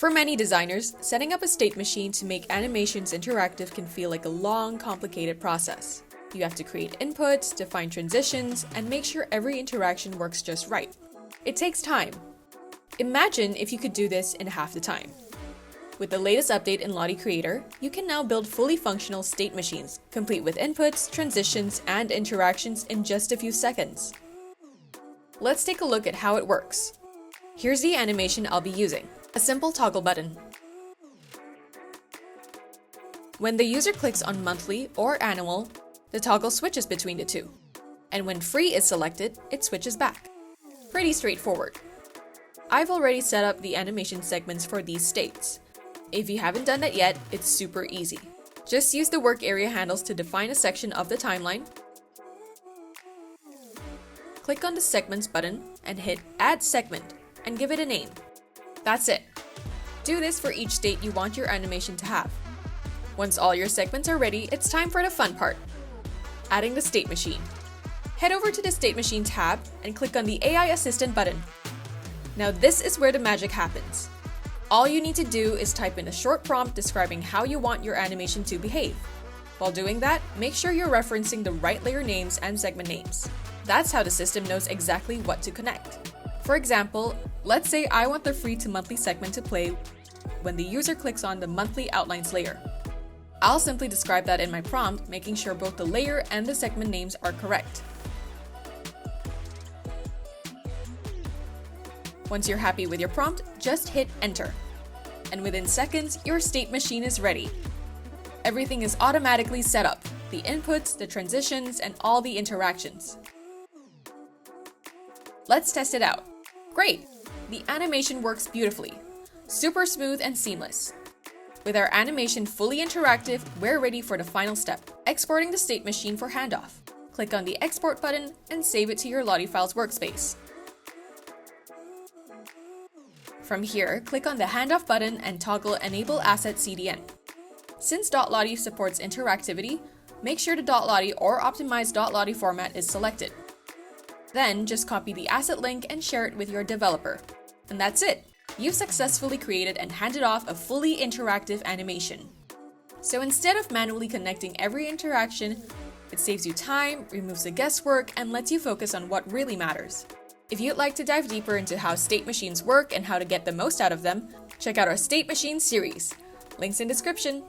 For many designers, setting up a state machine to make animations interactive can feel like a long, complicated process. You have to create inputs, define transitions, and make sure every interaction works just right. It takes time. Imagine if you could do this in half the time. With the latest update in Lottie Creator, you can now build fully functional state machines, complete with inputs, transitions, and interactions in just a few seconds. Let's take a look at how it works. Here's the animation I'll be using. A simple toggle button. When the user clicks on monthly or annual, the toggle switches between the two. And when free is selected, it switches back. Pretty straightforward. I've already set up the animation segments for these states. If you haven't done that yet, it's super easy. Just use the work area handles to define a section of the timeline. Click on the Segments button and hit Add Segment and give it a name. That's it. Do this for each state you want your animation to have. Once all your segments are ready, it's time for the fun part. Adding the state machine. Head over to the State Machine tab and click on the AI Assistant button. Now this is where the magic happens. All you need to do is type in a short prompt describing how you want your animation to behave. While doing that, make sure you're referencing the right layer names and segment names. That's how the system knows exactly what to connect. For example, let's say I want the free to monthly segment to play when the user clicks on the monthly outlines layer. I'll simply describe that in my prompt, making sure both the layer and the segment names are correct. Once you're happy with your prompt, just hit enter. And within seconds, your state machine is ready. Everything is automatically set up: the inputs, the transitions, and all the interactions. Let's test it out. Great! The animation works beautifully. Super smooth and seamless. With our animation fully interactive, we're ready for the final step: exporting the state machine for handoff. Click on the Export button and save it to your LottieFiles workspace. From here, click on the Handoff button and toggle Enable Asset CDN. Since .lottie supports interactivity, make sure the .lottie or optimized .lottie format is selected. Then, just copy the asset link and share it with your developer. And that's it! You've successfully created and handed off a fully interactive animation. So instead of manually connecting every interaction, it saves you time, removes the guesswork, and lets you focus on what really matters. If you'd like to dive deeper into how state machines work and how to get the most out of them, check out our State Machine series. Links in description.